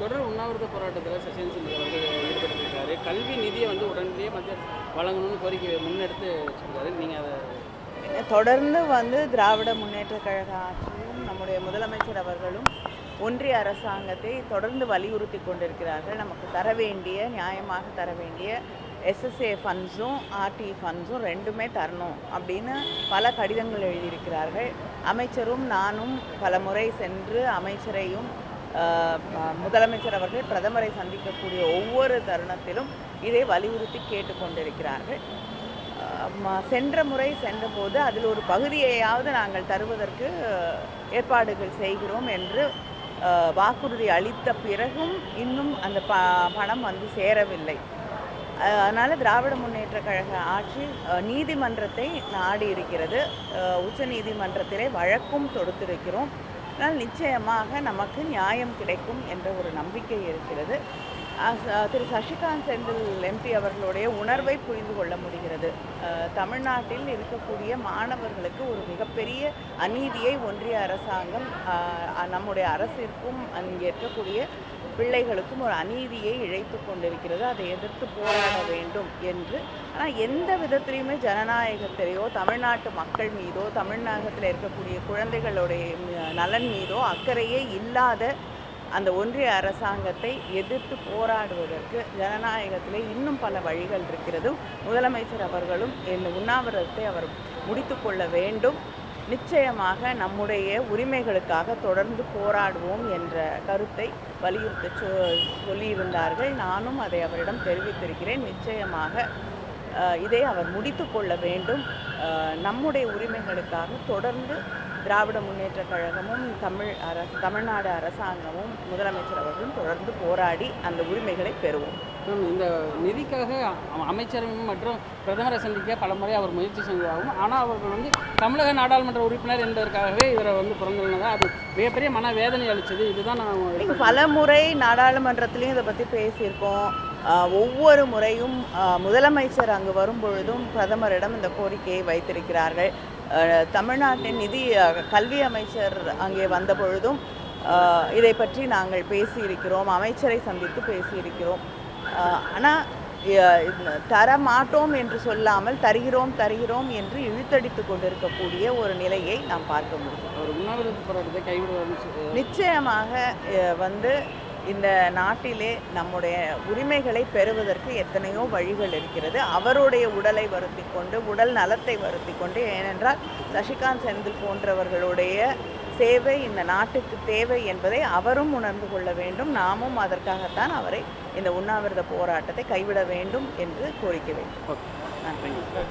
தொடர் உண்ணாவிரத போராட்டத்தில் சசிகாந்த் செந்தில் அவர்கள் ஈடுபட்டிருக்காரு. கல்வி நிதியை வந்து உடனடியே மத்திய வழங்கணும்னு கோரிக்கை முன்னெடுத்து வச்சிருக்காரு. நீங்கள் அதை தொடர்ந்து திராவிட முன்னேற்றக் கழக ஆட்சியும் நம்முடைய முதலமைச்சர் அவர்களும் ஒன்றிய அரசாங்கத்தை தொடர்ந்து வலியுறுத்தி கொண்டிருக்கிறார்கள். நமக்கு தர வேண்டிய நியாயமாக தர வேண்டிய எஸ்எஸ்ஏ ஃபண்ட்ஸும் ஆர்டி ஃபண்ட்ஸும் ரெண்டுமே தரணும் அப்படின்னு பல கடிதங்கள் எழுதியிருக்கிறார்கள். அமைச்சரும் நானும் பல முறை சென்று அமைச்சரையும் முதலமைச்சர் அவர்கள் பிரதமரை சந்திக்கக்கூடிய ஒவ்வொரு தருணத்திலும் இதை வலியுறுத்தி கேட்டுக்கொண்டிருக்கிறார்கள். சென்ற முறை சென்றபோது அதில் ஒரு பகுதியையாவது நாங்கள் தருவதற்கு ஏற்பாடுகள் செய்கிறோம் என்று வாக்குறுதி அளித்த பிறகும் இன்னும் அந்த பணம் சேரவில்லை. அதனால் திராவிட முன்னேற்ற கழக ஆட்சி நீதிமன்றத்தை நாடி இருக்கிறது. உச்ச நீதிமன்றத்திலே வழக்கும் தொடுத்திருக்கிறோம். ஆனால் நிச்சயமாக நமக்கு நியாயம் கிடைக்கும் என்ற ஒரு நம்பிக்கை இருக்கிறது. திரு சசிகாந்த் செந்தில் எம்பி அவர்களுடைய உணர்வை புரிந்து கொள்ள முடிகிறது. தமிழ்நாட்டில் இருக்கக்கூடிய மாணவர்களுக்கு ஒரு மிகப்பெரிய அநீதியை ஒன்றிய அரசாங்கம் நம்முடைய அரசிற்கும் அங்கே இருக்கக்கூடிய பிள்ளைகளுக்கும் ஒரு அநீதியை இழைத்து கொண்டிருக்கிறது. அதை எதிர்த்து போராட வேண்டும் என்று. ஆனால் எந்த விதத்திலையுமே ஜனநாயகத்திலேயோ தமிழ்நாட்டு மக்கள் மீதோ தமிழ்நாட்டில் இருக்கக்கூடிய குழந்தைகளுடைய நலன் மீதோ அக்கறையே இல்லாத அந்த ஒன்றிய அரசாங்கத்தை எதிர்த்து போராடுவதற்கு ஜனநாயகத்திலே இன்னும் பல வழிகள் இருக்கிறது. முதலமைச்சர் அவர்களும் இந்த உண்ணாவிரதத்தை அவர் முடித்து கொள்ள வேண்டும். நிச்சயமாக நம்முடைய உரிமைகளுக்காக தொடர்ந்து போராடுவோம் என்ற கருத்தை வலியுறுத்தி சொல்லியிருந்தார்கள். நானும் அதை அவரிடம் தெரிவித்திருக்கிறேன். நிச்சயமாக இதை அவர் முடித்து கொள்ள வேண்டும். நம்முடைய உரிமைகளுக்காக தொடர்ந்து திராவிட முன்னேற்ற கழகமும் தமிழ்நாடு அரசாங்கமும் முதலமைச்சர் அவர்களும் தொடர்ந்து போராடி அந்த உரிமைகளை பெறுவோம். இந்த நிதிக்காக அமைச்சரும் மற்றும் பிரதமரை சந்திக்க பல முறை அவர் முயற்சி செஞ்சதாகவும், ஆனால் அவர்கள் தமிழக நாடாளுமன்ற உறுப்பினர் என்பதற்காகவே இவரை பிறந்ததுனால அது மிகப்பெரிய மனவேதனை அளித்தது. இதுதான் நான் பல முறை நாடாளுமன்றத்திலையும் இதை பற்றி பேசியிருக்கோம். ஒவ்வொரு முறையும் முதலமைச்சர் அங்கு வரும்பொழுதும் பிரதமரிடம் இந்த கோரிக்கையை வைத்திருக்கிறார்கள். தமிழ்நாட்டின் கல்வி அமைச்சர் அங்கே வந்த பொழுதும் இதை பற்றி நாங்கள் பேசியிருக்கிறோம். அமைச்சரை சந்தித்து பேசியிருக்கிறோம். ஆனால் தர மாட்டோம் என்று சொல்லாமல் தருகிறோம் என்று இழுத்தடித்து கொண்டிருக்கக்கூடிய ஒரு நிலையை நாம் பார்க்க முடியும். நிச்சயமாக இந்த நாட்டிலே நம்முடைய உரிமைகளை பெறுவதற்கு எத்தனையோ வழிகள் இருக்கிறது. அவருடைய உடலை வருத்தி கொண்டு உடல் நலத்தை வருத்தி கொண்டு, ஏனென்றால் சசிகாந்த் செந்தில் போன்றவர்களுடைய சேவை இந்த நாட்டுக்கு தேவை என்பதை அவரும் உணர்ந்து கொள்ள வேண்டும். நாமும் அதற்காகத்தான் அவரை இந்த உண்ணாவிரத போராட்டத்தை கைவிட வேண்டும் என்று கோரிக்கை வேண்டும். நன்றி.